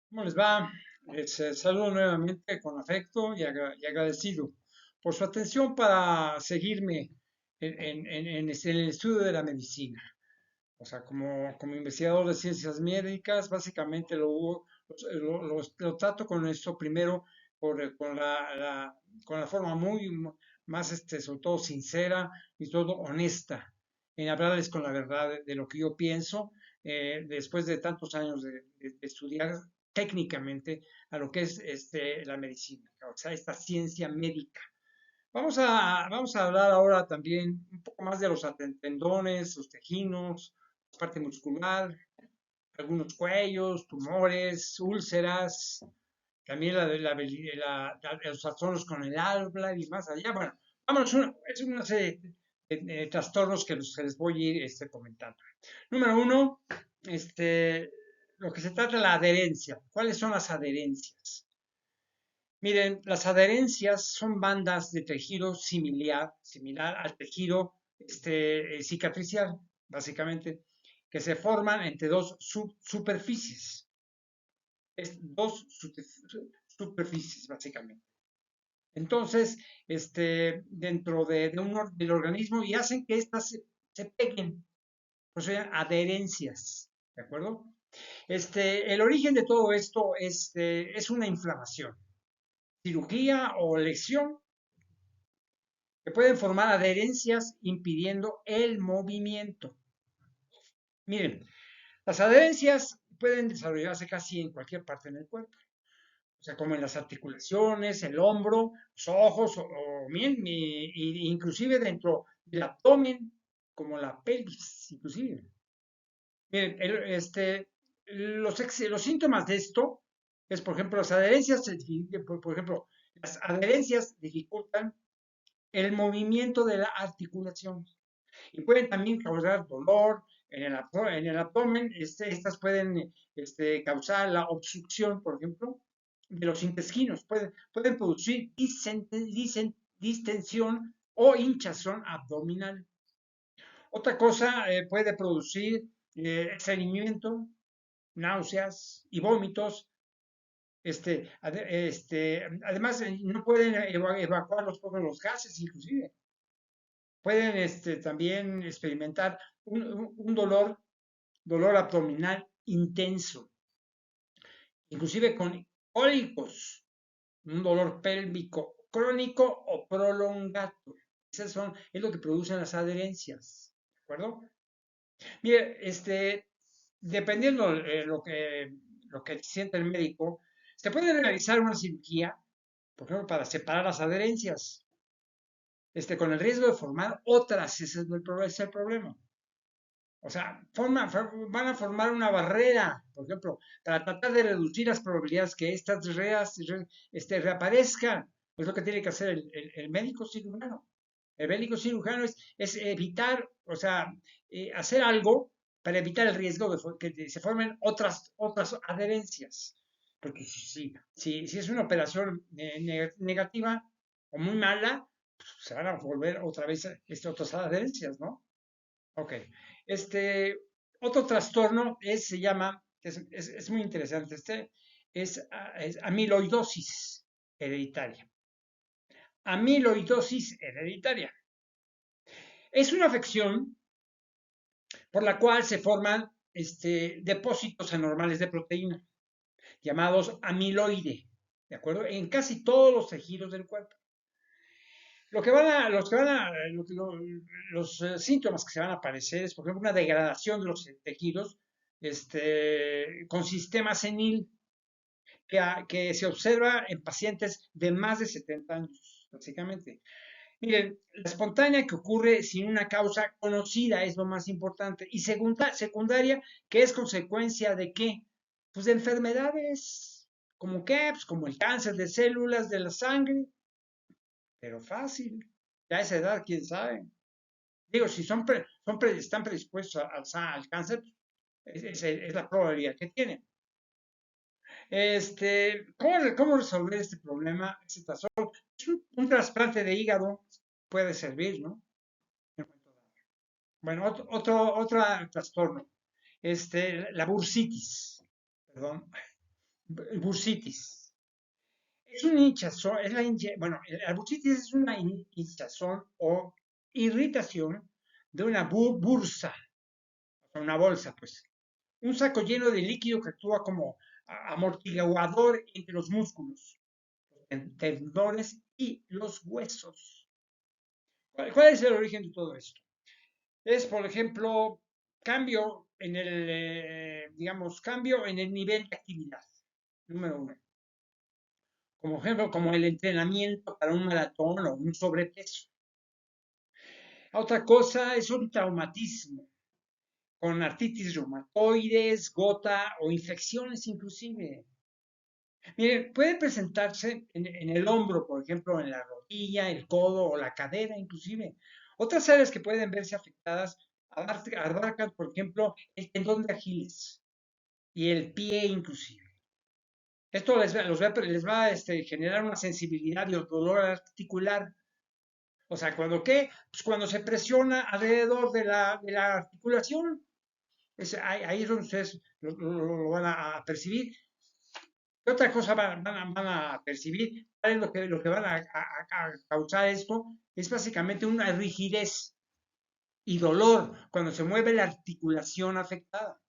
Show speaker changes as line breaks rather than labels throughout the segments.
¿Cómo les va? Les saludo nuevamente con afecto y agradecido por su atención para seguirme en el estudio de la medicina. O sea, como investigador de ciencias médicas, básicamente lo trato con esto primero con la forma más, sobre todo sincera y todo honesta, en hablarles con la verdad de lo que yo pienso, después de tantos años de estudiar técnicamente a lo que es la medicina, o sea, esta ciencia médica. Vamos a hablar ahora también un poco más de los tendones, los tejinos, parte muscular, algunos cuellos, tumores, úlceras, también los trastornos con el habla y más allá. Bueno, es una serie de trastornos que les voy a ir comentando. Número uno, lo que se trata de la adherencia. ¿Cuáles son las adherencias? Miren, las adherencias son bandas de tejido similar al tejido cicatricial, básicamente, que se forman entre dos superficies. Dos superficies, básicamente. Entonces, dentro del organismo y hacen que éstas se peguen, pues sean adherencias, ¿de acuerdo? El origen de todo esto es una inflamación, cirugía o lesión que pueden formar adherencias impidiendo el movimiento. Miren, las adherencias pueden desarrollarse casi en cualquier parte del cuerpo, o sea, como en las articulaciones, el hombro, los ojos, inclusive dentro del abdomen, como la pelvis, inclusive. Miren, los síntomas de esto es, por ejemplo, por ejemplo, las adherencias dificultan el movimiento de la articulación y pueden también causar dolor en el abdomen. Estas pueden causar la obstrucción, por ejemplo, de los intestinos. Pueden producir distensión o hinchazón abdominal. Otra cosa puede producir estreñimiento, náuseas y vómitos. Además, no pueden evacuar los gases, inclusive. Pueden también experimentar un dolor abdominal intenso, inclusive con cólicos, un dolor pélvico crónico o prolongado. Es lo que producen las adherencias, ¿de acuerdo? Mire, dependiendo lo que siente el médico, se puede realizar una cirugía, por ejemplo, para separar las adherencias, con el riesgo de formar otras. Ese es el problema. O sea, van a formar una barrera, por ejemplo, para tratar de reducir las probabilidades que estas reaparezcan. Es lo que tiene que hacer el médico cirujano. El médico cirujano es evitar, o sea, hacer algo para evitar el riesgo de que se formen otras adherencias. Porque si es una operación negativa o muy mala, pues, se van a volver otra vez otras adherencias, ¿no? Ok. Este, otro trastorno se llama, es muy interesante, es amiloidosis hereditaria. Amiloidosis hereditaria. Es una afección por la cual se forman depósitos anormales de proteína, llamados amiloide, ¿de acuerdo? En casi todos los tejidos del cuerpo. Los síntomas que se van a aparecer es, por ejemplo, una degradación de los tejidos con sistema senil que se observa en pacientes de más de 70 años, básicamente. Miren, la espontánea que ocurre sin una causa conocida es lo más importante. Y secundaria, que es consecuencia de qué? Pues de enfermedades, como qué, pues como el cáncer de células de la sangre, pero fácil. Ya a esa edad, quién sabe. Digo, si están predispuestos al cáncer, es la probabilidad que tienen. ¿Cómo resolver este problema? Un trasplante de hígado puede servir, ¿no? Bueno, otro trastorno, la bursitis, perdón. bursitis. Es una hinchazón, bueno, la bursitis es una hinchazón o irritación de una bursa, o sea, una bolsa, pues. Un saco lleno de líquido que actúa como amortiguador entre los músculos, tendones y los huesos. ¿Cuál es el origen de todo esto? Es, por ejemplo, cambio en el, digamos, cambio en el nivel de actividad, número uno. Como ejemplo, como el entrenamiento para un maratón o un sobrepeso. Otra cosa es un traumatismo, con artritis reumatoides, gota o infecciones inclusive. Mire, puede presentarse en el hombro, por ejemplo, en la rodilla, el codo o la cadera inclusive. Otras áreas que pueden verse afectadas abarcan, por ejemplo, el tendón de Aquiles y el pie inclusive. Esto les va a generar una sensibilidad y dolor articular. O sea, ¿cuando qué? Pues cuando se presiona alrededor de la articulación. Ahí es donde ustedes lo van a percibir. ¿Qué otra cosa van a percibir? ¿Cuál es lo que van a causar esto? Es básicamente una rigidez y dolor cuando se mueve la articulación afectada.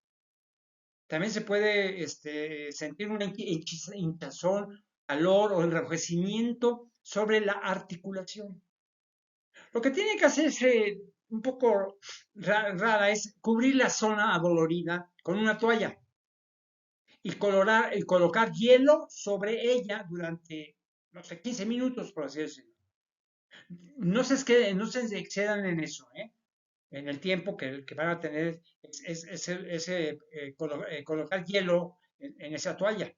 También se puede sentir una hinchazón, calor o enrojecimiento sobre la articulación. Lo que tiene que hacerse un poco rara es cubrir la zona adolorida con una toalla y colocar hielo sobre ella durante, no sé, 15 minutos, por así decirlo. No se excedan en eso, ¿eh? En el tiempo que van a tener colocar hielo en esa toalla.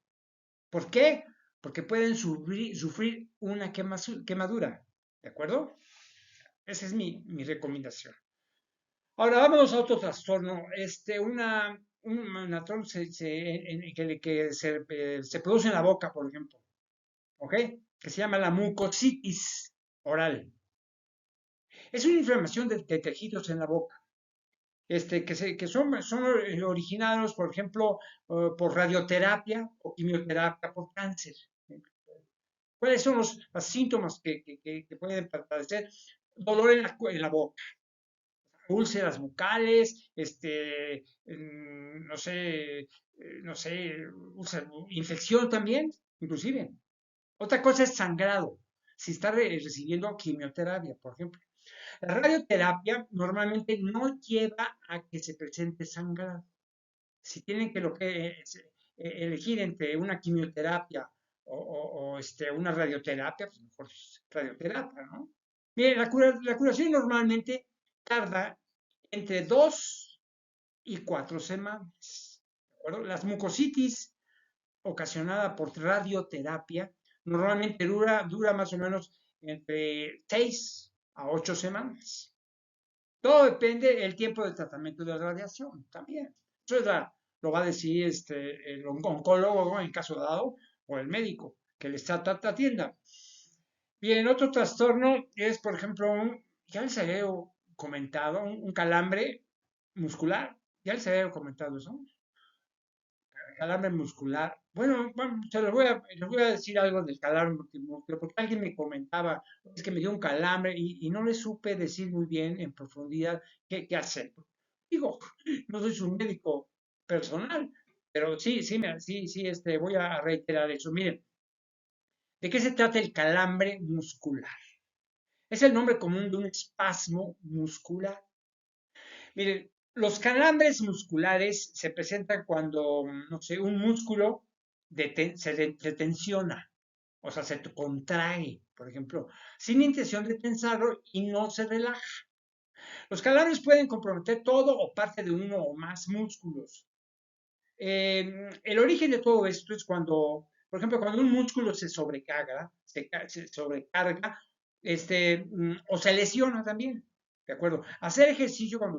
¿Por qué? Porque pueden sufrir una quemadura, ¿de acuerdo? Esa es mi recomendación. Ahora vámonos a otro trastorno. Un trastorno que se produce en la boca, por ejemplo, ¿ok? Que se llama la mucositis oral. Es una inflamación de tejidos en la boca, que son originados, por ejemplo, por radioterapia o quimioterapia por cáncer. ¿Cuáles son los síntomas que pueden padecer? Dolor en la boca, úlceras bucales, no sé, infección también, inclusive. Otra cosa es sangrado, si está recibiendo quimioterapia, por ejemplo. La radioterapia normalmente no lleva a que se presente sangrado. Si tienen elegir entre una quimioterapia o una radioterapia, pues mejor radioterapia, ¿no? Mire, la curación normalmente tarda entre 2 y 4 semanas. ¿De acuerdo? Las mucositis ocasionada por radioterapia normalmente dura más o menos entre 6 a 8 semanas. Todo depende del tiempo de tratamiento de radiación también. Eso lo va a decir el oncólogo en caso dado o el médico que le está atienda. Bien, otro trastorno es, por ejemplo, ya les había comentado, un calambre muscular. Ya les había comentado eso. Calambre muscular. Bueno, les voy a decir algo del calambre muscular, porque alguien me comentaba, es que me dio un calambre y no le supe decir muy bien en profundidad qué hacer. Digo, no soy su médico personal, pero sí, sí, sí, sí, voy a reiterar eso. Miren, ¿de qué se trata el calambre muscular? Es el nombre común de un espasmo muscular. Miren, los calambres musculares se presentan cuando, no sé, un músculo se tensiona, o sea, se contrae, por ejemplo, sin intención de tensarlo y no se relaja. Los calambres pueden comprometer todo o parte de uno o más músculos. El origen de todo esto es cuando, por ejemplo, cuando un músculo se sobrecarga, o se lesiona también, ¿de acuerdo? Hacer ejercicio cuando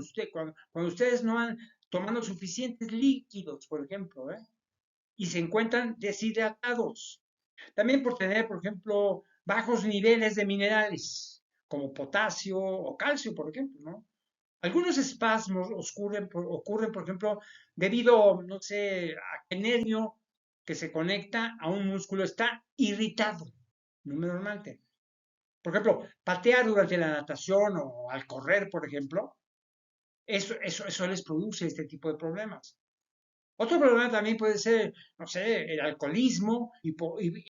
ustedes no han tomado suficientes líquidos, por ejemplo, y se encuentran deshidratados. También por tener, por ejemplo, bajos niveles de minerales, como potasio o calcio, por ejemplo, ¿no? Algunos espasmos ocurren, por ejemplo, debido, no sé, a que el nervio que se conecta a un músculo está irritado, normalmente. Por ejemplo, patear durante la natación o al correr, por ejemplo, eso les produce este tipo de problemas. Otro problema también puede ser, no sé, el alcoholismo,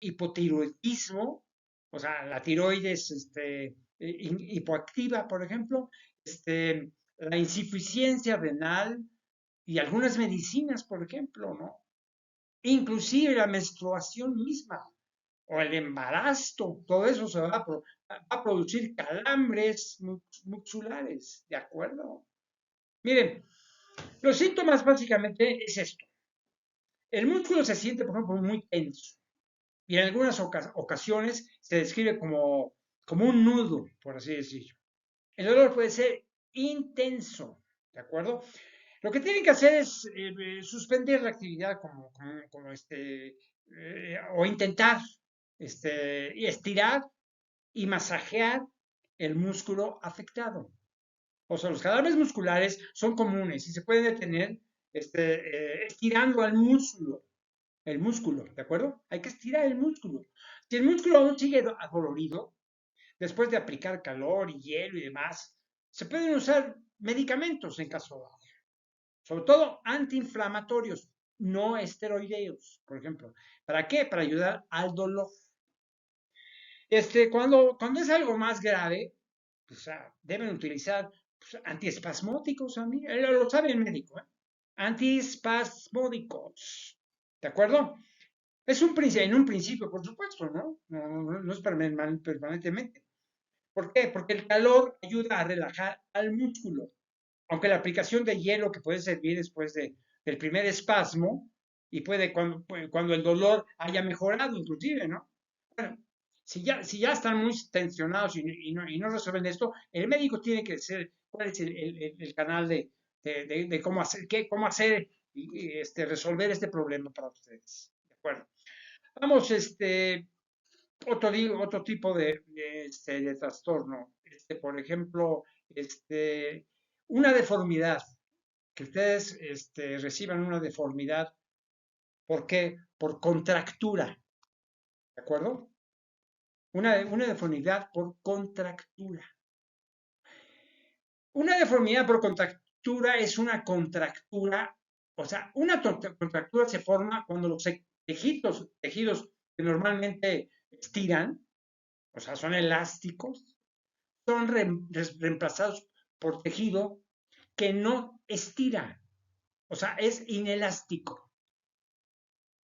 hipotiroidismo, o sea, la tiroides hipoactiva, por ejemplo, la insuficiencia renal y algunas medicinas, por ejemplo, ¿no? Inclusive la menstruación misma o el embarazo, todo eso va a producir calambres musculares, ¿de acuerdo? Miren, los síntomas básicamente es esto. El músculo se siente, por ejemplo, muy tenso y en algunas ocasiones se describe como un nudo, por así decirlo. El dolor puede ser intenso, ¿de acuerdo? Lo que tienen que hacer es suspender la actividad o intentar y estirar y masajear el músculo afectado. O sea, los calambres musculares son comunes y se pueden detener estirando el músculo, ¿de acuerdo? Hay que estirar el músculo. Si el músculo aún sigue adolorido, después de aplicar calor y hielo y demás, se pueden usar medicamentos en caso dado, sobre todo antiinflamatorios, no esteroideos, por ejemplo. ¿Para qué? Para ayudar al dolor. Cuando es algo más grave, pues, deben utilizar pues, antiespasmódicos, lo sabe el médico, ¿eh? Antiespasmódicos, ¿de acuerdo? En un principio, por supuesto, ¿no? No es permanentemente. ¿Por qué? Porque el calor ayuda a relajar al músculo. Aunque la aplicación de hielo que puede servir después del primer espasmo y puede cuando el dolor haya mejorado inclusive, ¿no? Bueno, si ya están muy tensionados y no resuelven esto, el médico tiene que decir cuál es el canal de cómo hacer y resolver este problema para ustedes. ¿De acuerdo? Vamos, otro tipo de trastorno. Por ejemplo, una deformidad, que ustedes reciban una deformidad. ¿Por qué? Por contractura, ¿de acuerdo? Una deformidad por contractura. Una deformidad por contractura es una contractura, o sea, una contractura se forma cuando los tejidos que normalmente estiran, o sea, son elásticos, son reemplazados por tejido que no estira, o sea, es inelástico,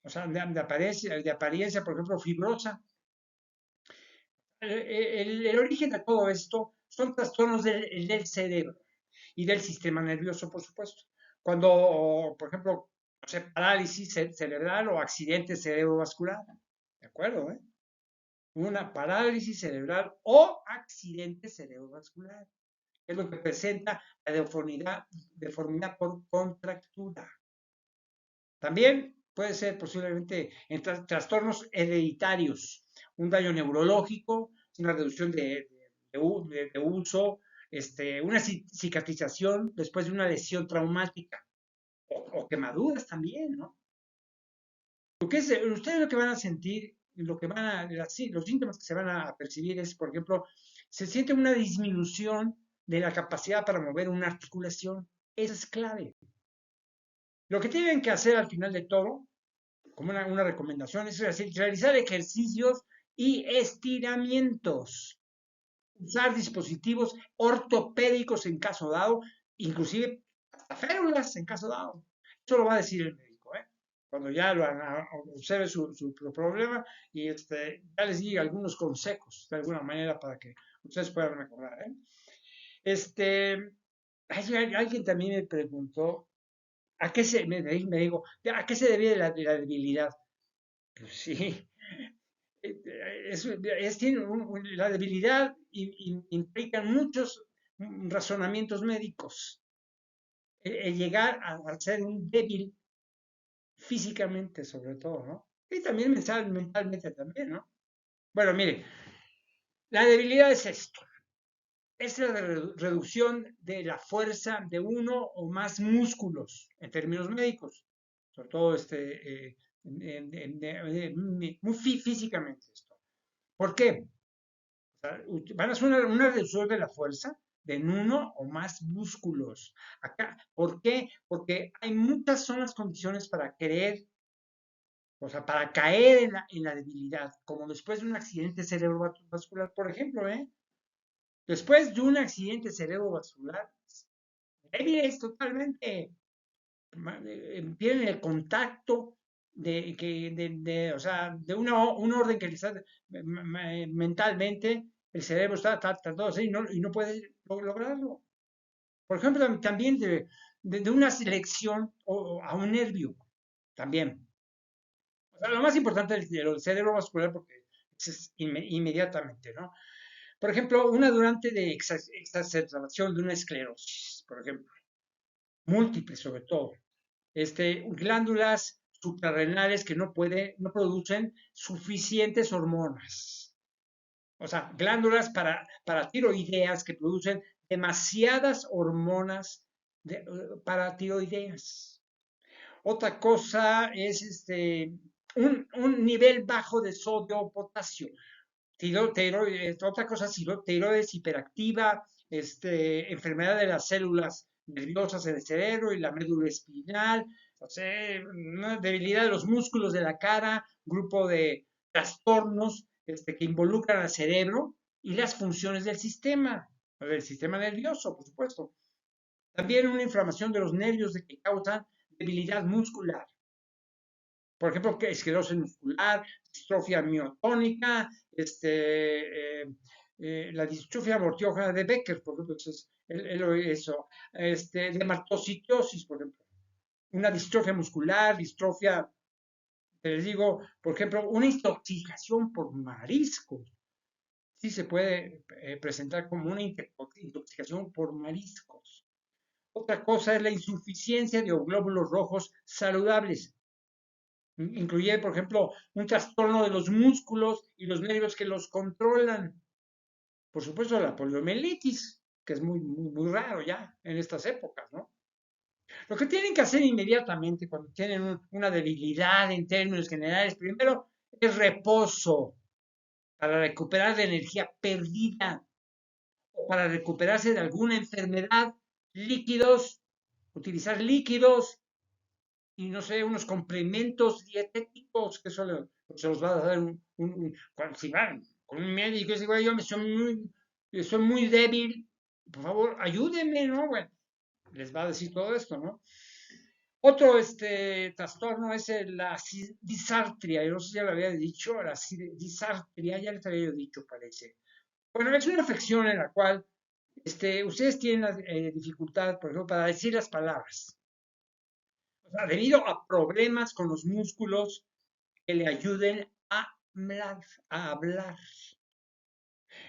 o sea, de apariencia, por ejemplo, fibrosa. El origen de todo esto son trastornos del cerebro y del sistema nervioso, por supuesto. Cuando, por ejemplo, no sé, parálisis cerebral o accidente cerebrovascular, ¿de acuerdo? Una parálisis cerebral o accidente cerebrovascular es lo que presenta la deformidad por contractura. También puede ser posiblemente en trastornos hereditarios, un daño neurológico, una reducción de uso, una cicatrización después de una lesión traumática o quemaduras también, ¿no? Ustedes lo que van a sentir, los síntomas que se van a percibir es, por ejemplo, se siente una disminución de la capacidad para mover una articulación. Eso es clave. Lo que tienen que hacer al final de todo, como una recomendación, es realizar ejercicios y estiramientos. Usar dispositivos ortopédicos en caso dado, inclusive hasta férulas en caso dado. Eso lo va a decir el médico, ¿eh? Cuando ya observe su problema y ya les diga algunos consejos de alguna manera para que ustedes puedan mejorar, ¿eh? Alguien también me preguntó me digo, ¿a qué se debe la debilidad? Pues sí, la debilidad implica muchos razonamientos médicos. El llegar a ser un débil físicamente, sobre todo, ¿no? Y también mentalmente también, ¿no? Bueno, mire, la debilidad es esto. Es la reducción de la fuerza de uno o más músculos, en términos médicos. Sobre todo muy físicamente esto. ¿Por qué? O sea, van a hacer una reducción de la fuerza de en uno o más músculos. Acá, ¿por qué? Porque hay muchas son las condiciones para querer, o sea, para caer en la debilidad, como después de un accidente cerebrovascular, por ejemplo, ¿eh? Después de un accidente cerebrovascular, débiles totalmente, pierden el contacto o sea, de un orden que les da mentalmente, el cerebro está tratando de hacer y no puede lograrlo. Por ejemplo, también de una selección a un nervio, también. O sea, lo más importante del cerebro vascular, porque es inmediatamente, ¿no? Por ejemplo, una durante de exacerbación de una esclerosis, por ejemplo, múltiple sobre todo, glándulas suprarrenales que no producen suficientes hormonas. O sea, glándulas tiroideas que producen demasiadas hormonas para tiroideas. Otra cosa es un nivel bajo de sodio o potasio. Otra cosa, tiroides hiperactiva, enfermedad de las células nerviosas en el cerebro y la médula espinal, o sea, una debilidad de los músculos de la cara, grupo de trastornos que involucran al cerebro y las funciones del sistema nervioso, por supuesto. También una inflamación de los nervios que causan debilidad muscular. Por ejemplo, esclerosis muscular, distrofia miotónica, la distrofia abortiógena de Becker, por ejemplo, eso, dermatocitosis, por ejemplo, una distrofia muscular, distrofia, les digo, por ejemplo, una intoxicación por mariscos, sí se puede presentar como una intoxicación por mariscos. Otra cosa es la insuficiencia de glóbulos rojos saludables. Incluye, por ejemplo, un trastorno de los músculos y los nervios que los controlan. Por supuesto, la poliomielitis, que es muy raro ya en estas épocas, ¿no? Lo que tienen que hacer inmediatamente cuando tienen una debilidad en términos generales, primero es reposo para recuperar la energía perdida o para recuperarse de alguna enfermedad, líquidos, utilizar líquidos y no sé, unos complementos dietéticos, que eso se los va a dar cuando si van con un médico y dice, güey, soy muy débil, por favor, ayúdenme, ¿no? Bueno, les va a decir todo esto, ¿no? Otro trastorno es la disartria, yo no sé si ya lo había dicho, la disartria, ya les había dicho, parece. Bueno, es una afección en la cual ustedes tienen dificultad, por ejemplo, para decir las palabras. O sea, debido a problemas con los músculos que le ayuden a hablar.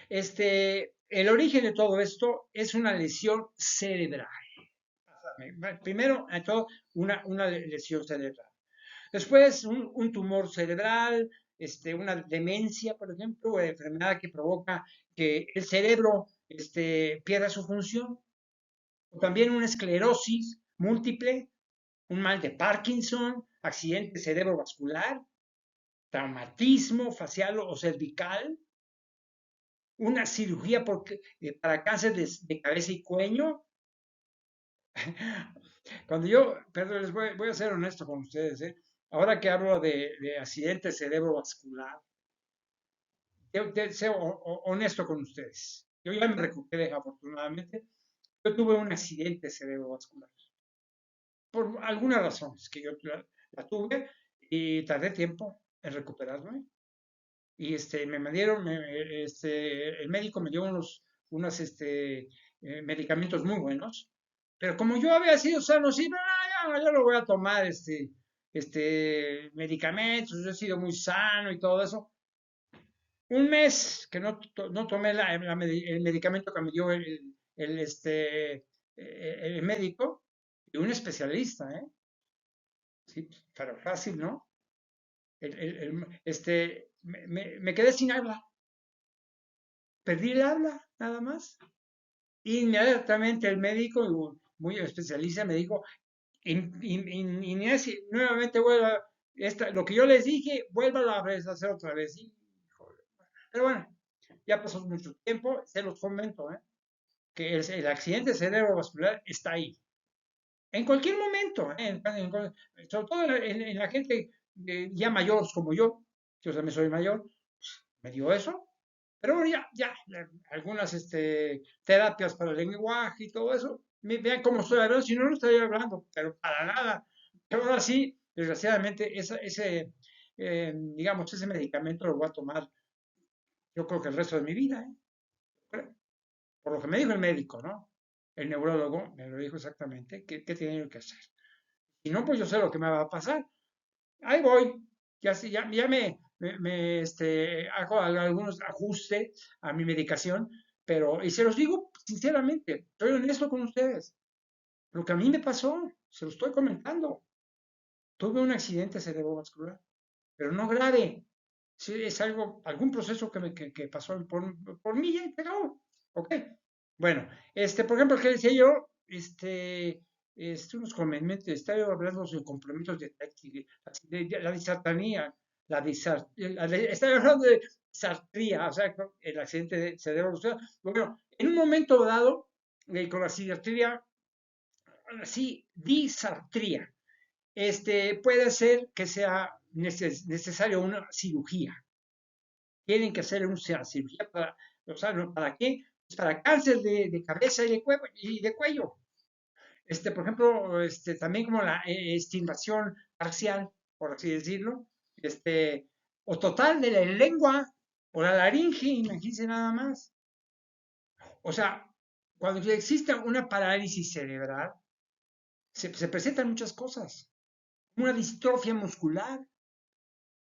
El origen de todo esto es una lesión cerebral. Primero, en todo, una lesión cerebral. Después, un tumor cerebral, una demencia, por ejemplo, o enfermedad que provoca que el cerebro pierda su función. O también una esclerosis múltiple, un mal de Parkinson, accidente cerebrovascular, traumatismo facial o cervical, una cirugía para cáncer de cabeza y cuello. Cuando perdón, voy a ser honesto con ustedes, ¿eh? Ahora que hablo de accidente cerebrovascular, ser honesto con ustedes. Yo ya me recuperé, afortunadamente. Yo tuve un accidente cerebrovascular. Por algunas razones que yo la tuve y tardé tiempo en recuperarme. Y el médico me dio unos medicamentos muy buenos, pero como yo había sido sano, sí, ya lo voy a tomar, medicamentos, yo he sido muy sano y todo eso. Un mes que no tomé el medicamento que me dio el médico y un especialista, ¿eh? Sí, pero fácil, ¿no? Me quedé sin habla. Perdí el habla, nada más. Inmediatamente el médico, muy especialista, me dijo, Inés, nuevamente vuelva, lo que yo les dije, vuélvalo a hacer otra vez. Híjole. Pero bueno, ya pasó mucho tiempo, se los comento, que el accidente cerebrovascular está ahí. En cualquier momento, sobre todo en la gente ya mayor como yo también soy mayor, me dio eso. Pero bueno, ya, algunas terapias para el lenguaje y todo eso, vean cómo estoy hablando, si no, no estaría hablando, pero para nada. Pero ahora sí, desgraciadamente, digamos, ese medicamento lo voy a tomar, yo creo que el resto de mi vida, por lo que me dijo el médico, ¿no? El neurólogo me lo dijo exactamente, qué tenía que hacer. Si no, pues yo sé lo que me va a pasar. Ahí voy, ya hago algunos ajustes a mi medicación, y se los digo sinceramente, estoy honesto con ustedes. Lo que a mí me pasó, se lo estoy comentando. Tuve un accidente cerebrovascular, pero no grave. Sí, es algún proceso que pasó por mí ya entregado. ¿Ok? Bueno, por ejemplo, ¿qué decía yo? Unos comentarios, estaba hablando de complementos de la disartanía, estaba hablando de disartría, o sea, el accidente de cerebrovascular. Bueno, en un momento dado, con la disartría, sí, disartría, puede ser que sea necesario una cirugía. Tienen que hacer una cirugía o sea, ¿para qué? Pues para cáncer de cabeza y de cuello. Por ejemplo, también como la estimación parcial, por así decirlo, o total de la lengua o la laringe, imagínense nada más. O sea, cuando existe una parálisis cerebral, se presentan muchas cosas. Una distrofia muscular,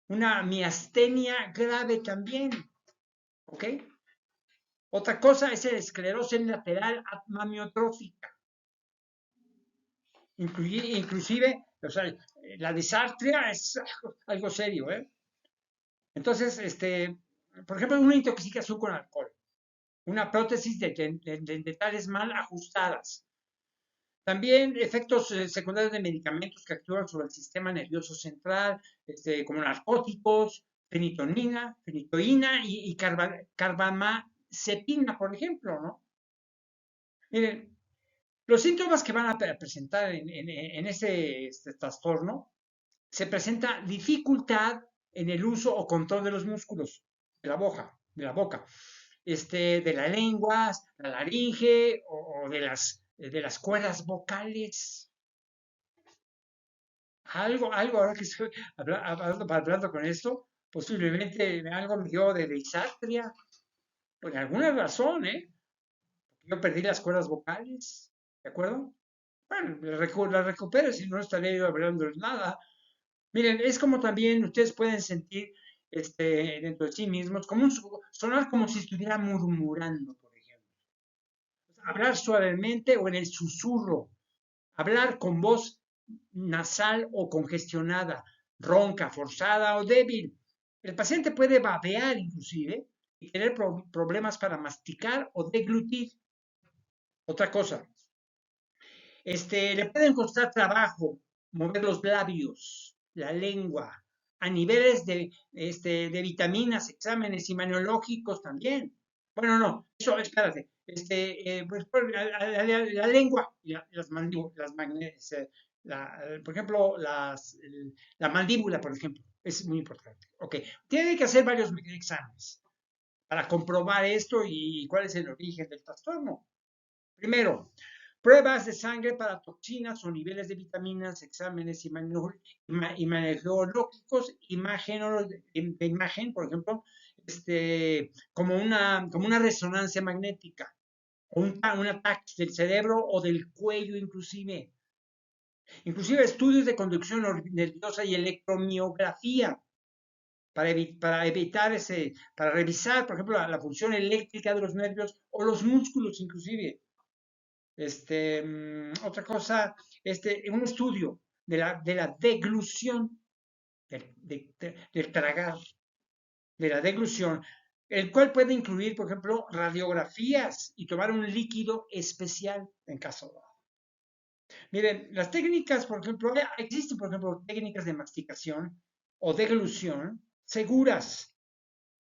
una miastenia grave también, ¿ok? Otra cosa es la esclerosis lateral amiotrófica, inclusive, o sea, la disartria es algo serio, ¿eh? Entonces, por ejemplo, una intoxicación con alcohol, una prótesis dentales mal ajustadas, también efectos secundarios de medicamentos que actúan sobre el sistema nervioso central, como narcóticos, fenitoína y carbamazepina, por ejemplo, ¿no? Miren, los síntomas que van a presentar en este trastorno, se presenta dificultad en el uso o control de los músculos de la boca, de la lengua, la laringe o de las cuerdas vocales. Ahora que estoy hablando con esto, posiblemente algo me dio de disartria, por alguna razón, ¿eh? Yo perdí las cuerdas vocales, ¿de acuerdo? Bueno, las recupero, si no estaría yo hablando de nada. Miren, es como también ustedes pueden sentir dentro de sí mismos, sonar como si estuviera murmurando, por ejemplo. Hablar suavemente o en el susurro. Hablar con voz nasal o congestionada, ronca, forzada o débil. El paciente puede babear inclusive y tener problemas para masticar o deglutir. Otra cosa, le pueden costar trabajo mover los labios, la lengua, a niveles de vitaminas, exámenes imanológicos también. Bueno, no, eso, espérate. Pues, la lengua, las mandíbulas, por ejemplo, la mandíbula, por ejemplo, es muy importante. Ok, tiene que hacer varios exámenes para comprobar esto y cuál es el origen del trastorno. Primero, pruebas de sangre para toxinas o niveles de vitaminas, exámenes imageológicos, de imagen, por ejemplo, como una resonancia magnética, o un ataque del cerebro o del cuello inclusive. Inclusive estudios de conducción nerviosa y electromiografía para revisar, por ejemplo, la función eléctrica de los nervios o los músculos inclusive. Otra cosa, un estudio de la deglución, del tragar, de la deglución, el cual puede incluir, por ejemplo, radiografías y tomar un líquido especial en caso de. Miren, las técnicas, por ejemplo, existen, por ejemplo, técnicas de masticación o deglución seguras.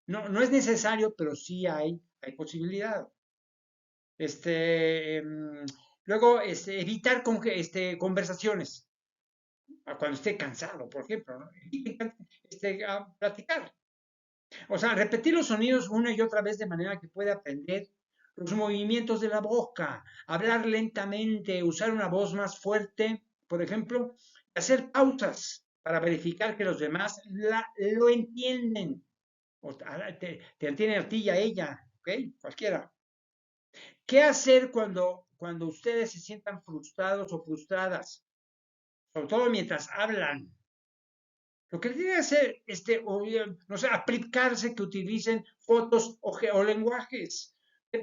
No, no es necesario, pero sí hay posibilidad. Este, luego, evitar conversaciones cuando esté cansado, por ejemplo, ¿no? Platicar. O sea, repetir los sonidos una y otra vez de manera que pueda aprender los movimientos de la boca, hablar lentamente, usar una voz más fuerte, por ejemplo, hacer pausas para verificar que los demás lo entienden. O te entienden a ti y a ella, ¿ok? Cualquiera. ¿Qué hacer cuando ustedes se sientan frustrados o frustradas? Sobre todo mientras hablan. Lo que tiene que hacer, no sé, aplicarse que utilicen fotos o lenguajes.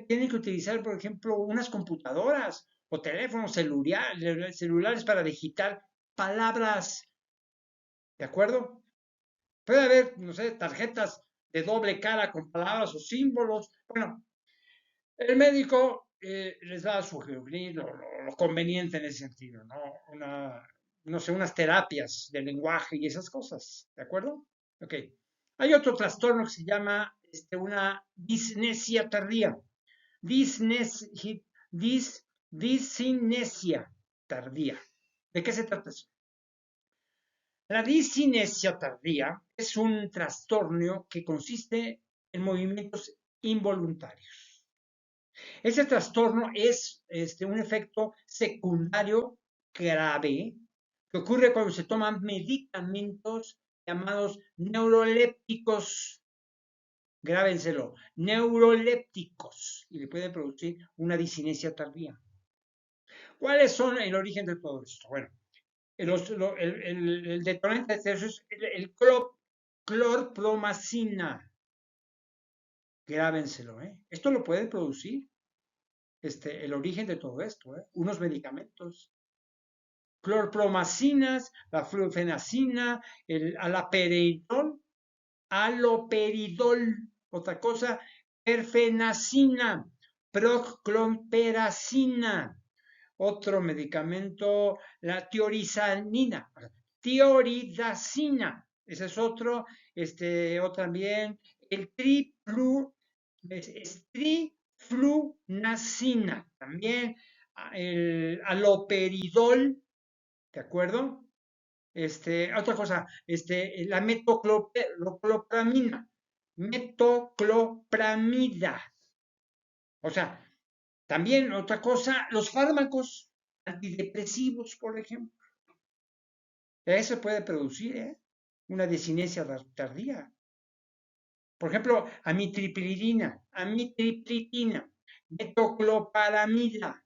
Tienen que utilizar, por ejemplo, unas computadoras o teléfonos celulares para digitar palabras. ¿De acuerdo? Puede haber, no sé, tarjetas de doble cara con palabras o símbolos. Bueno, el médico les va a sugerir lo conveniente en ese sentido, ¿no? No sé, unas terapias de lenguaje y esas cosas, ¿de acuerdo? Ok. Hay otro trastorno que se llama una disnesia tardía. Disnesia, discinesia tardía. ¿De qué se trata eso? La discinesia tardía es un trastorno que consiste en movimientos involuntarios. Ese trastorno es un efecto secundario grave que ocurre cuando se toman medicamentos llamados neurolépticos. Grábenselo, neurolépticos, y le pueden producir una discinesia tardía. ¿Cuáles son el origen de todo esto? Bueno, el detonante de eso es el clorpromacina. Grábenselo, ¿eh? Esto lo puede producir el origen de todo esto, ¿eh? Unos medicamentos. Clorpromacinas, la flufenacina, el aloperidol, otra cosa, perfenacina, proclomperacina, otro medicamento, la tioridazina, ese es otro, otro también, el triflunacina, también el aloperidol, ¿de acuerdo? Otra cosa, la metoclopramida. O sea, también otra cosa, los fármacos antidepresivos, por ejemplo. Eso puede producir una discinesia tardía. Por ejemplo, amitriptilina, metocloparamida.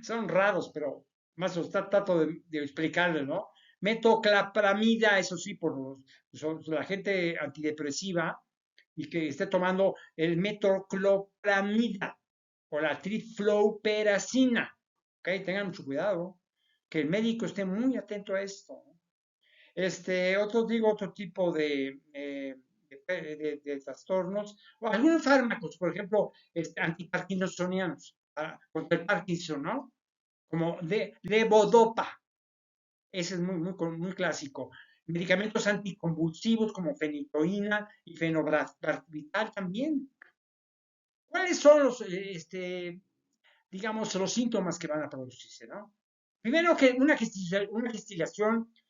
Son raros, pero más os trato de explicarles, ¿no? Metoclopramida, eso sí, la gente antidepresiva y que esté tomando el metoclopramida o la trifluoperacina. ¿Ok? Tengan mucho cuidado. Que el médico esté muy atento a esto. Otro tipo de trastornos, o algunos fármacos, por ejemplo, antiparkinsonianos, contra el Parkinson, ¿no? Como de levodopa, ese es muy clásico. Medicamentos anticonvulsivos como fenitoína y fenobarbital también. ¿Cuáles son digamos, los síntomas que van a producirse, ¿no? Primero que una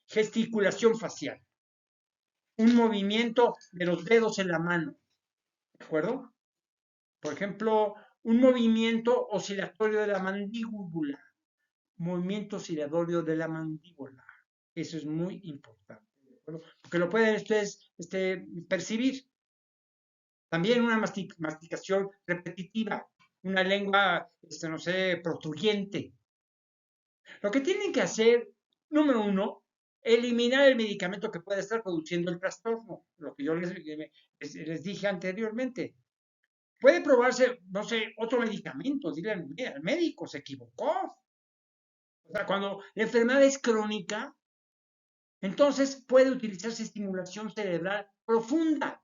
gesticulación facial, un movimiento de los dedos en la mano, ¿de acuerdo? Por ejemplo, un movimiento oscilatorio de la mandíbula, movimiento oscilatorio de la mandíbula. Eso es muy importante, ¿de acuerdo? Porque lo pueden ustedes percibir. También una masticación repetitiva, una lengua, no sé, protuyente. Lo que tienen que hacer, número uno, eliminar el medicamento que puede estar produciendo el trastorno, lo que yo les dije anteriormente. Puede probarse, no sé, otro medicamento, dile al médico, se equivocó. O sea, cuando la enfermedad es crónica, entonces puede utilizarse estimulación cerebral profunda.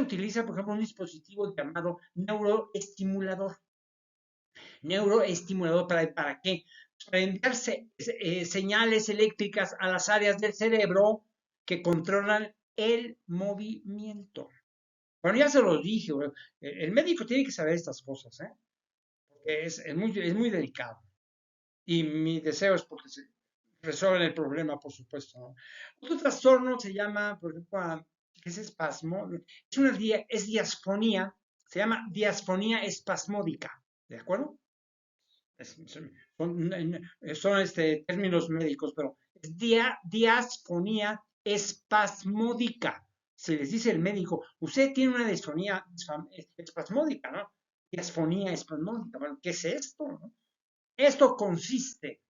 Utiliza, por ejemplo, un dispositivo llamado neuroestimulador. Neuroestimulador, ¿para qué? Para enviar señales eléctricas a las áreas del cerebro que controlan el movimiento. Bueno, ya se lo dije, el médico tiene que saber estas cosas, ¿eh? Porque es muy delicado. Y mi deseo es porque se resuelvan el problema, por supuesto, ¿no? Otro trastorno se llama, por ejemplo, que es espasmo, es diasfonía, se llama diasfonía espasmódica, ¿de acuerdo? Son términos médicos, pero es diasfonía espasmódica. Se les dice el médico, usted tiene una disfonía espasmódica, ¿no? Diasfonía espasmódica. Bueno, ¿qué es esto? ¿No? Esto consiste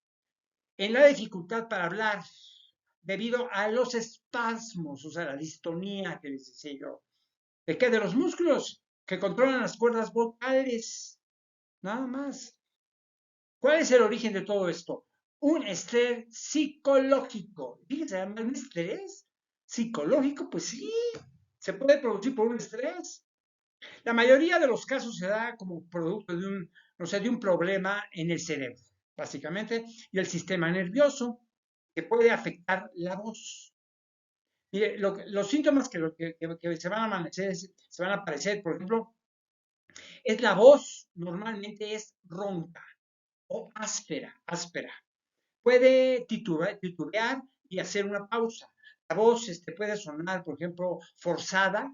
en la dificultad para hablar debido a los espasmos, o sea, la distonía que les decía yo. ¿De qué? De los músculos que controlan las cuerdas vocales. Nada más. ¿Cuál es el origen de todo esto? Un estrés psicológico. Fíjense, un estrés psicológico, pues sí, se puede producir por un estrés. La mayoría de los casos se da como producto de un problema en el cerebro, básicamente, y el sistema nervioso, que puede afectar la voz. Mire, los síntomas que se van a aparecer, por ejemplo, es la voz, normalmente es ronca o áspera. Puede titubear y hacer una pausa. La voz puede sonar, por ejemplo, forzada,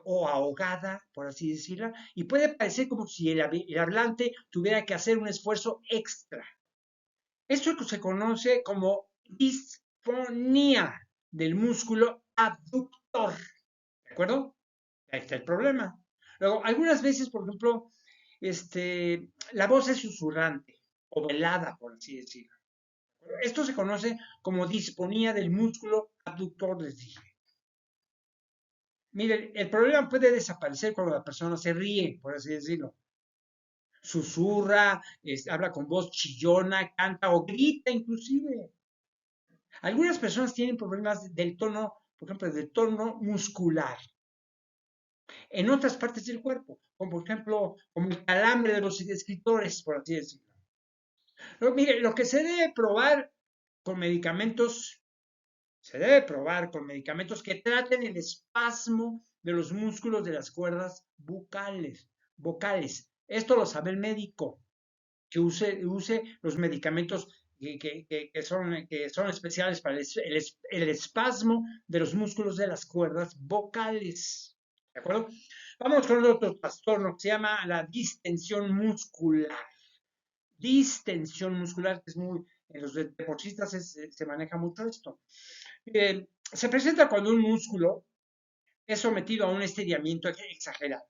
o ahogada, por así decirlo, y puede parecer como si el hablante tuviera que hacer un esfuerzo extra. Esto se conoce como disfonía del músculo abductor. ¿De acuerdo? Ahí está el problema. Luego, algunas veces, por ejemplo, la voz es susurrante o velada, por así decirlo. Esto se conoce como disfonía del músculo abductor, les dije. Miren, el problema puede desaparecer cuando la persona se ríe, por así decirlo. Susurra, habla con voz chillona, canta o grita inclusive. Algunas personas tienen problemas del tono, por ejemplo, del tono muscular en otras partes del cuerpo, como por ejemplo, como el calambre de los escritores, por así decirlo. Pero, mire, lo que se debe probar con medicamentos, que traten el espasmo de los músculos de las cuerdas vocales. Esto lo sabe el médico, que use los medicamentos que son especiales para el espasmo de los músculos de las cuerdas vocales. ¿De acuerdo? Vamos con otro trastorno que se llama la distensión muscular. Distensión muscular, que es muy, en los deportistas se maneja mucho esto. Se presenta cuando un músculo es sometido a un estiramiento exagerado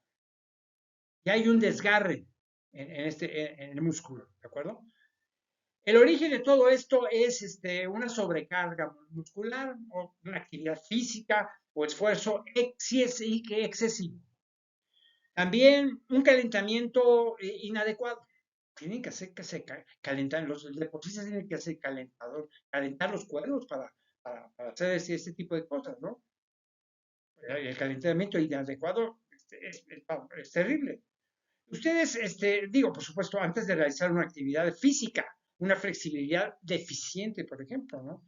y hay un desgarre en el músculo, ¿de acuerdo? El origen de todo esto es una sobrecarga muscular o una actividad física o esfuerzo excesivo. También un calentamiento inadecuado. Tienen que hacer calentar, los deportistas tienen que hacer calentar los cuerpos para hacer este tipo de cosas, ¿no? El calentamiento inadecuado es terrible. Ustedes, digo, por supuesto, antes de realizar una actividad física, una flexibilidad deficiente, por ejemplo, ¿no?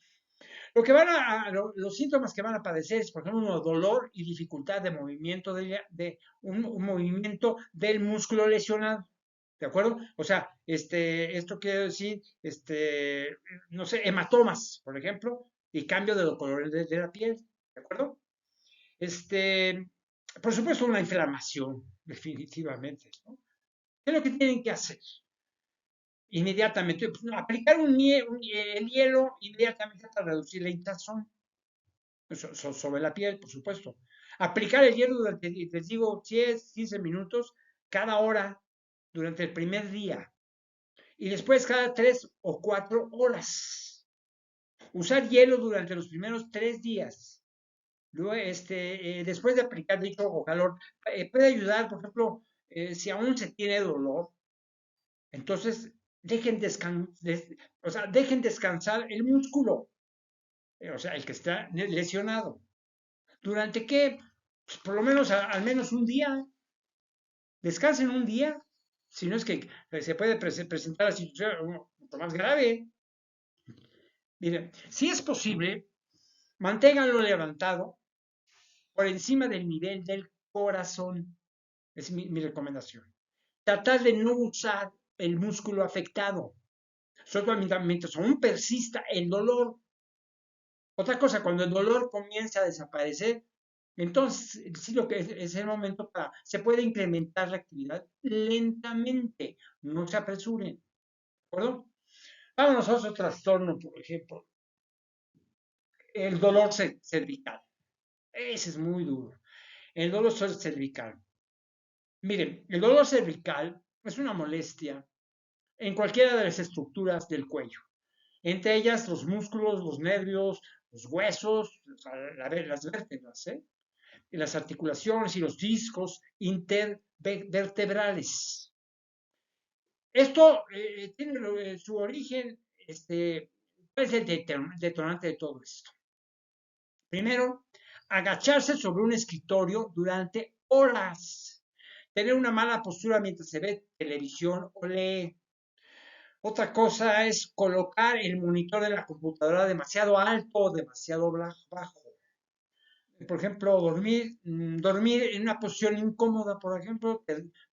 Los síntomas que van a padecer es, por ejemplo, dolor y dificultad de movimiento de un movimiento del músculo lesionado. ¿De acuerdo? O sea, esto quiere decir, no sé, hematomas, por ejemplo, y cambio de los colores de la piel. ¿De acuerdo? Por supuesto, una inflamación, definitivamente, ¿no? ¿Qué es lo que tienen que hacer? Inmediatamente, aplicar el hielo inmediatamente para reducir la hinchazón sobre la piel, por supuesto. Aplicar el hielo durante, les digo, 10, 15 minutos cada hora durante el primer día y después cada 3 o 4 horas. Usar hielo durante los primeros 3 días. Luego, después de aplicar dicho o calor, puede ayudar, por ejemplo, si aún se tiene dolor, entonces dejen descansar el músculo, o sea, el que está lesionado. ¿Durante qué? Pues por lo menos al menos un día. Descansen un día, si no es que se puede presentar la situación mucho más grave. Miren, si es posible, Manténganlo levantado por encima del nivel del corazón. Es mi recomendación. Tratar de no usar el músculo afectado. Solo mientras aún persista el dolor. Otra cosa, cuando el dolor comienza a desaparecer, entonces sí lo que es el momento se puede incrementar la actividad lentamente, no se apresuren, ¿de acuerdo? Vámonos a otro trastorno, por ejemplo, el dolor cervical. Ese es muy duro. El dolor cervical. Miren, el dolor cervical es una molestia en cualquiera de las estructuras del cuello, entre ellas los músculos, los nervios, los huesos, las vértebras, ¿eh? Y las articulaciones y los discos intervertebrales. Esto tiene su origen, ¿cuál es el detonante de todo esto? Primero, agacharse sobre un escritorio durante horas, tener una mala postura mientras se ve televisión o lee. Otra cosa es colocar el monitor de la computadora demasiado alto o demasiado bajo. Por ejemplo, dormir en una posición incómoda, por ejemplo,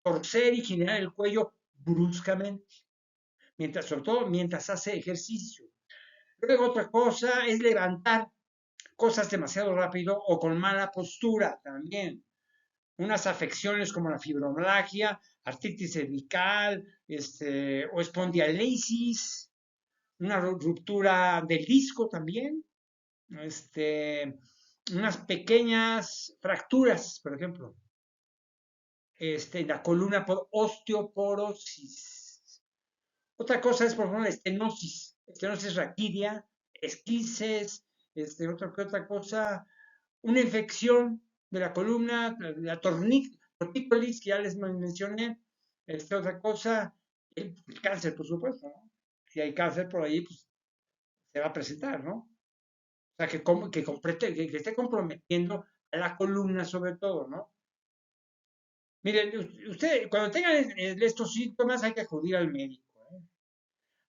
torcer y girar el cuello bruscamente, sobre todo mientras hace ejercicio. Luego otra cosa es levantar cosas demasiado rápido o con mala postura también. Unas afecciones como la fibromialgia, artritis cervical, o espondilitis, una ruptura del disco también, unas pequeñas fracturas, por ejemplo, en la columna por osteoporosis. Otra cosa es, por ejemplo, la estenosis raquídea, esquinces, otra cosa, una infección de la columna, la tortícolis, que ya les mencioné, otra cosa, el cáncer, por supuesto, ¿no? Si hay cáncer por ahí, pues se va a presentar, ¿no? O sea, que esté comprometiendo a la columna sobre todo, ¿no? Miren, usted, cuando tengan estos síntomas hay que acudir al médico, ¿eh?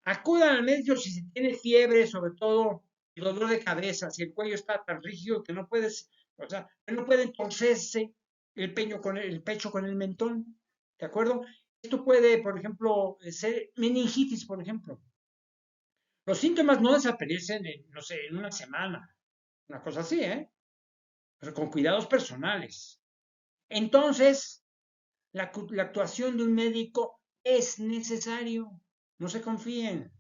Acudan al médico si se tiene fiebre, sobre todo el dolor de cabeza, si el cuello está tan rígido que no puedes, o sea, no pueden torcerse el pecho con el mentón, ¿de acuerdo? Esto puede, por ejemplo, ser meningitis, por ejemplo. Los síntomas no desaparecen en, no sé, en una semana, una cosa así, ¿eh? Pero con cuidados personales. Entonces, la actuación de un médico es necesario. No se confíen.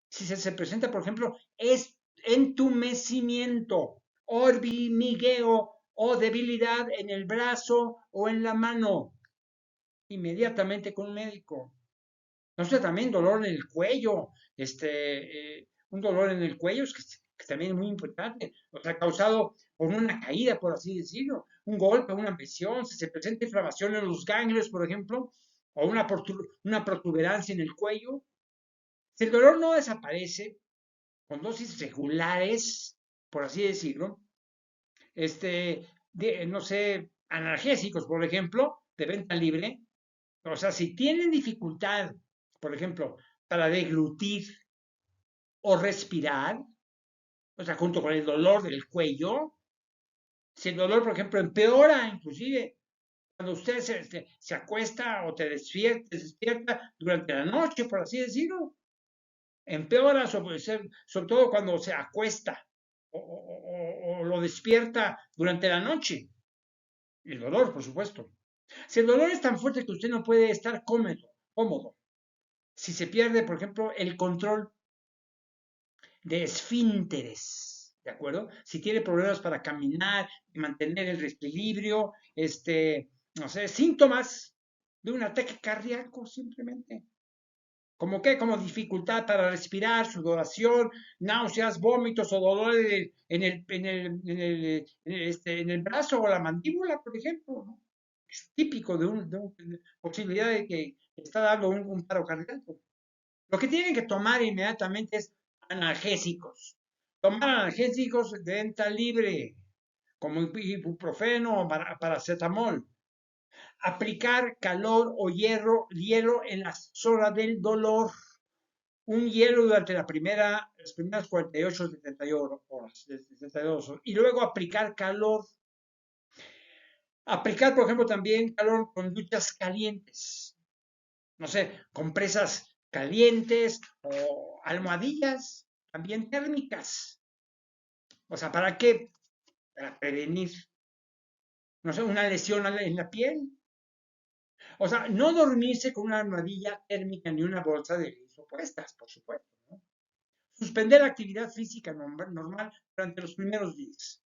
Si se presenta, por ejemplo, es entumecimiento, hormigueo o debilidad en el brazo o en la mano, inmediatamente con un médico. No sé, también dolor en el cuello, un dolor en el cuello que también es muy importante, o sea, causado por una caída, por así decirlo, un golpe, una lesión, si se presenta inflamación en los ganglios, por ejemplo, o una protuberancia en el cuello. Si el dolor no desaparece con dosis regulares, por así decirlo, no sé, analgésicos, por ejemplo, de venta libre, o sea, si tienen dificultad, por ejemplo, para deglutir o respirar, o sea, junto con el dolor del cuello, si el dolor, por ejemplo, empeora, inclusive, cuando usted se acuesta o despierta durante la noche, por así decirlo, empeora sobre todo cuando se acuesta o lo despierta durante la noche. El dolor, por supuesto. Si el dolor es tan fuerte que usted no puede estar cómodo, si se pierde, por ejemplo, el control de esfínteres, ¿de acuerdo? Si tiene problemas para caminar, mantener el equilibrio, no sé, síntomas de un ataque cardíaco simplemente. ¿Como qué? Como dificultad para respirar, sudoración, náuseas, vómitos o dolor en el brazo o la mandíbula, por ejemplo, ¿no? Es típico de posibilidad de que está dando un paro cardíaco. Lo que tienen que tomar inmediatamente es analgésicos. Tomar analgésicos de venta libre, como ibuprofeno o paracetamol. Aplicar calor o hielo en la zona del dolor. un hielo durante las primeras 48 o 72 horas, y luego aplicar calor. Aplicar, por ejemplo, también calor con duchas calientes, no sé, compresas calientes o almohadillas también térmicas. O sea, ¿para qué? Para prevenir, no sé, una lesión en la piel. O sea, no dormirse con una almohadilla térmica ni una bolsa de puestas, por supuesto, ¿no? Suspender la actividad física normal durante los primeros días.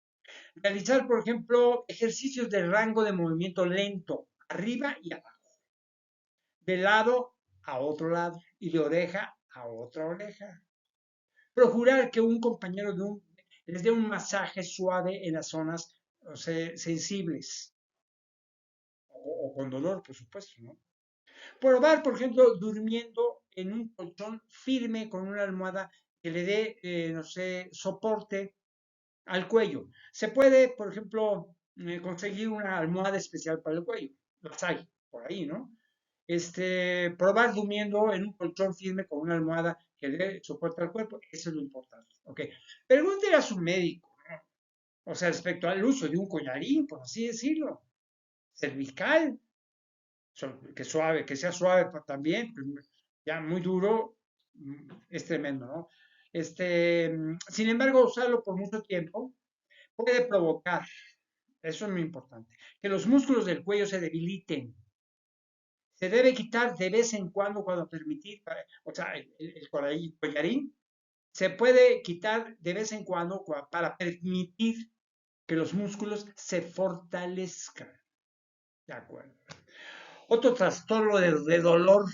Realizar, por ejemplo, ejercicios de rango de movimiento lento, arriba y abajo, de lado a otro lado y de oreja a otra oreja. Procurar que un compañero les dé un masaje suave en las zonas, o sea, sensibles o con dolor, por supuesto, ¿no? Probar, por ejemplo, durmiendo en un colchón firme con una almohada que le dé, no sé, soporte al cuello. Se puede, por ejemplo, conseguir una almohada especial para el cuello. Las hay por ahí, ¿no? Probar durmiendo en un colchón firme con una almohada que le dé soporte al cuerpo, eso es lo importante. ¿Ok? Pregúntele a su médico, ¿no? O sea, respecto al uso de un collarín, por así decirlo, cervical, que suave, que sea suave también, pues, ya muy duro, es tremendo, ¿no? Sin embargo, usarlo por mucho tiempo puede provocar, eso es muy importante, que los músculos del cuello se debiliten. Se debe quitar de vez en cuando permitir, o sea, el collarín se puede quitar de vez en cuando para permitir que los músculos se fortalezcan. De acuerdo. Otro trastorno de dolor,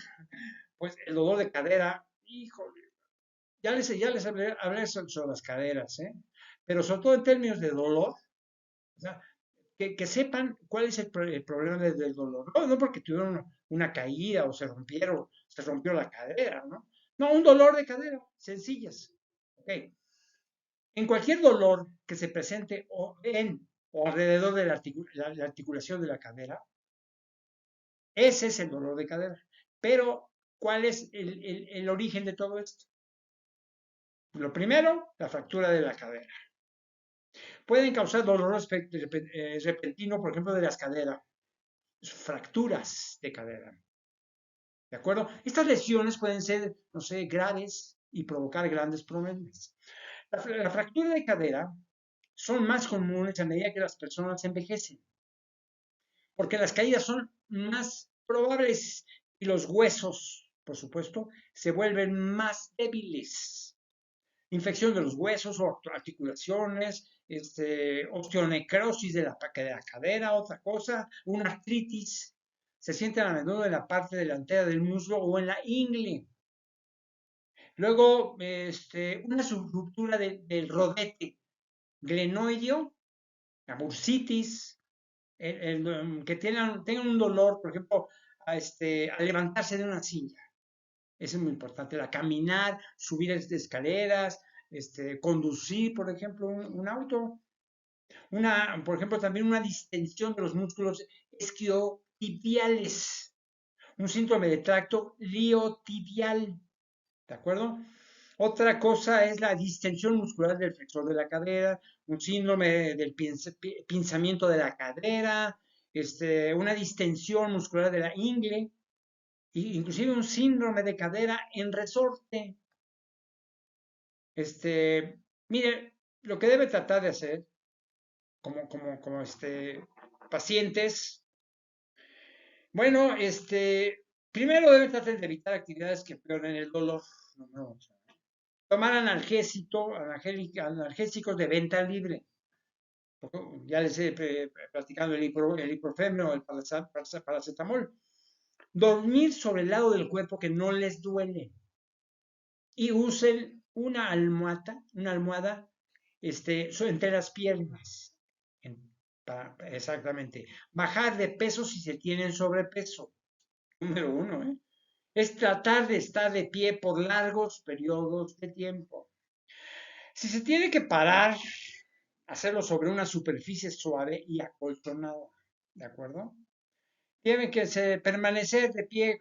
pues el dolor de cadera, híjole, ya les hablé sobre las caderas, ¿eh? Pero sobre todo en términos de dolor, o sea, que sepan cuál es el problema del dolor. No porque tuvieron una caída o se rompió la cadera, ¿no? No, un dolor de cadera, sencillas. Ok. En cualquier dolor que se presente o alrededor de la articulación de la cadera, ese es el dolor de cadera. Pero, ¿cuál es el origen de todo esto? Lo primero, la fractura de la cadera. Pueden causar dolor repentino, por ejemplo, de las caderas, fracturas de cadera. ¿De acuerdo? Estas lesiones pueden ser, no sé, graves y provocar grandes problemas. La fractura de cadera son más comunes a medida que las personas envejecen, porque las caídas son más probables y los huesos, por supuesto, se vuelven más débiles. Infección de los huesos o articulaciones, osteonecrosis de la cadera, otra cosa, una artritis, se sienten a menudo en la parte delantera del muslo o en la ingle. Luego, una subruptura del rodete glenoideo, la bursitis, que tengan un dolor, por ejemplo, a levantarse de una silla. Eso es muy importante. La caminar, subir escaleras, conducir, por ejemplo, un auto. Por ejemplo, también una distensión de los músculos isquiotibiales. Un síndrome de tracto iliotibial. ¿De acuerdo? Otra cosa es la distensión muscular del flexor de la cadera, un síndrome del pinzamiento de la cadera, una distensión muscular de la ingle, inclusive un síndrome de cadera en resorte. Mire, lo que debe tratar de hacer como pacientes, bueno, primero debe tratar de evitar actividades que empeoren el dolor. Número 8. Tomar analgésicos de venta libre. Ya les he platicado el ibuprofeno o el paracetamol. Dormir sobre el lado del cuerpo que no les duele. Y usen una almohada entre las piernas. Exactamente. Bajar de peso si se tienen sobrepeso. Número 1, ¿eh? Es tratar de estar de pie por largos periodos de tiempo. Si se tiene que parar, hacerlo sobre una superficie suave y acolchonada, ¿de acuerdo? Tiene que permanecer de pie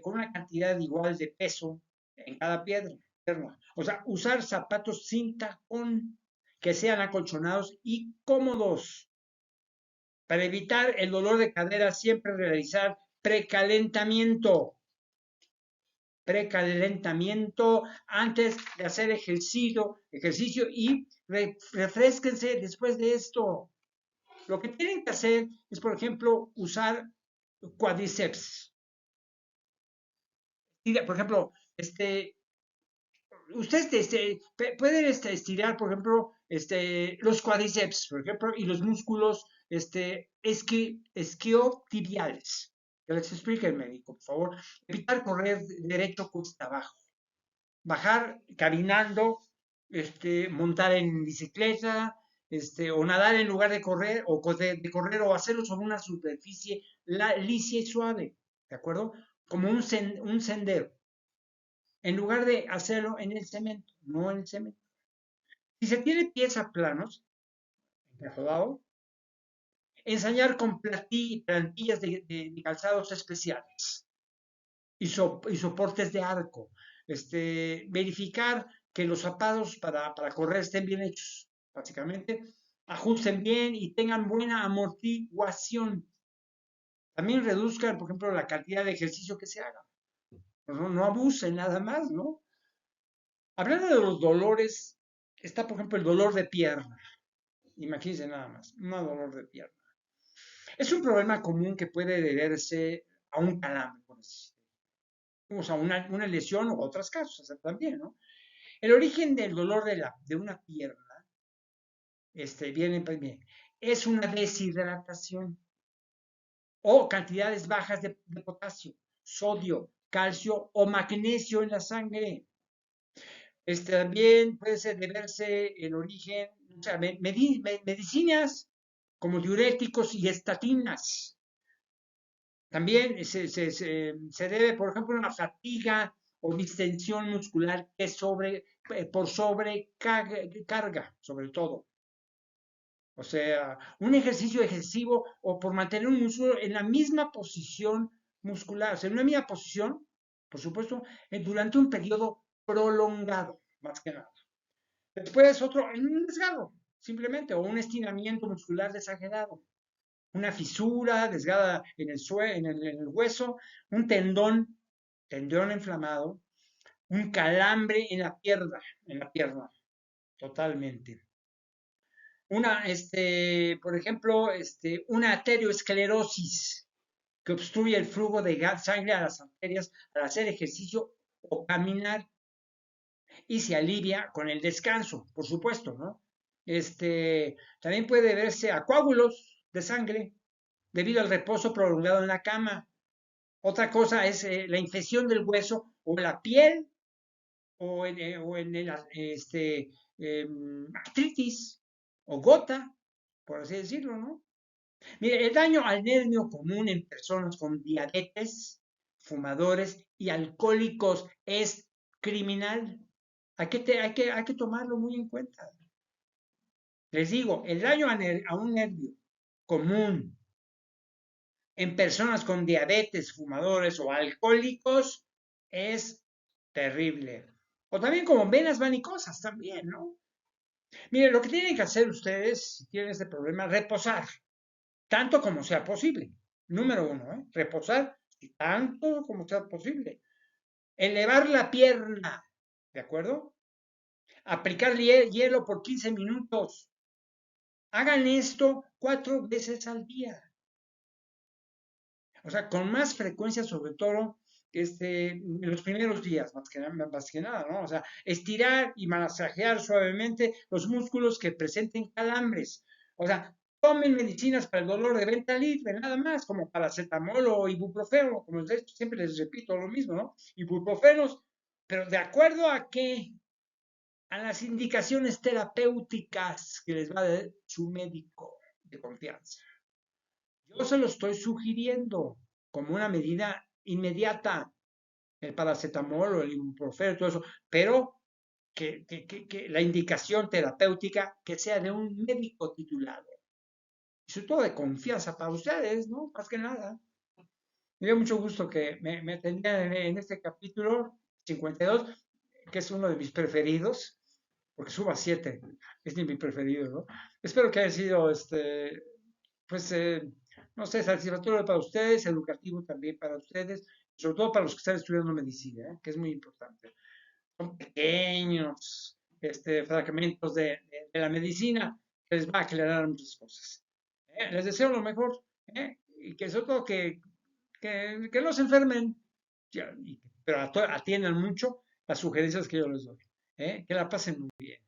con una cantidad igual de peso en cada pierna. O sea, usar zapatos sin tacón que sean acolchonados y cómodos. Para evitar el dolor de cadera, siempre realizar precalentamiento. Precalentamiento antes de hacer ejercicio y refresquense después de esto. Lo que tienen que hacer es, por ejemplo, usar cuádriceps. Por ejemplo, ustedes pueden estirar, por ejemplo, los cuádriceps, por ejemplo, y los músculos isquiotibiales. Que les explique el médico, por favor. Evitar correr derecho cuesta abajo. Bajar caminando, montar en bicicleta, o nadar en lugar de correr, o de correr, o hacerlo sobre una superficie lisa y suave, ¿de acuerdo? Como un sendero, en lugar de hacerlo en el cemento, no en el cemento. Si se tiene pies planos, rodado, ensayar con plantillas de calzados especiales y soportes de arco. Verificar que los zapatos para correr estén bien hechos, básicamente, ajusten bien y tengan buena amortiguación. También reduzcan, por ejemplo, la cantidad de ejercicio que se haga. No abusen nada más, ¿no? Hablando de los dolores, está, por ejemplo, el dolor de pierna. Imagínense nada más, un dolor de pierna. Es un problema común que puede deberse a un calambre, por decir. O sea, una lesión o otras causas también, ¿no? El origen del dolor de una pierna, viene, es una deshidratación o cantidades bajas de potasio, sodio, calcio o magnesio en la sangre. También puede deberse el origen, o sea, medicinas como diuréticos y estatinas. También se debe, por ejemplo, a una fatiga o distensión muscular que por sobrecarga, sobre todo. O sea, un ejercicio excesivo o por mantener un músculo en la misma posición muscular, o sea, en una misma posición, por supuesto, durante un periodo prolongado, más que nada. Después otro, en un desgarro, simplemente, o un estiramiento muscular exagerado, una fisura desgarrada en el hueso, un tendón inflamado, un calambre en la pierna, totalmente. Por ejemplo, una arteriosclerosis que obstruye el flujo de sangre a las arterias al hacer ejercicio o caminar y se alivia con el descanso, por supuesto, ¿no? También puede verse a coágulos de sangre debido al reposo prolongado en la cama. Otra cosa es la infección del hueso o la piel o en el artritis o gota, por así decirlo, ¿no? Mire, el daño al nervio común en personas con diabetes, fumadores y alcohólicos es criminal. Hay que tomarlo muy en cuenta. Les digo, el daño a un nervio común en personas con diabetes, fumadores o alcohólicos es terrible. O también como venas vanicosas también, ¿no? Miren, lo que tienen que hacer ustedes, si tienen este problema, reposar, tanto como sea posible. Número uno, reposar tanto como sea posible. Elevar la pierna, ¿de acuerdo? Aplicar hielo por 15 minutos. Hagan esto 4 veces al día. O sea, con más frecuencia, sobre todo, en los primeros días, más que nada, ¿no? O sea, estirar y masajear suavemente los músculos que presenten calambres. O sea, tomen medicinas para el dolor de venta libre, nada más, como paracetamol o ibuprofeno, como siempre les repito lo mismo, ¿no? Ibuprofenos, pero de acuerdo a qué, a las indicaciones terapéuticas que les va a dar su médico de confianza. Yo se lo estoy sugiriendo como una medida inmediata, el paracetamol o el ibuprofeno, todo eso, pero que la indicación terapéutica que sea de un médico titulado. Y sobre todo de confianza para ustedes, ¿no? Más que nada. Me dio mucho gusto que me atendieran en este capítulo. 52, que es uno de mis preferidos, porque suba a 7, es de mi preferido, ¿no? Espero que haya sido, pues, no sé, satisfactorio para ustedes, educativo también para ustedes, sobre todo para los que están estudiando medicina, que es muy importante. Son pequeños fragmentos de la medicina que les va a aclarar muchas cosas. Les deseo lo mejor, y que sobre todo que no se enfermen, pero atiendan mucho las sugerencias que yo les doy. Que la pasen muy bien.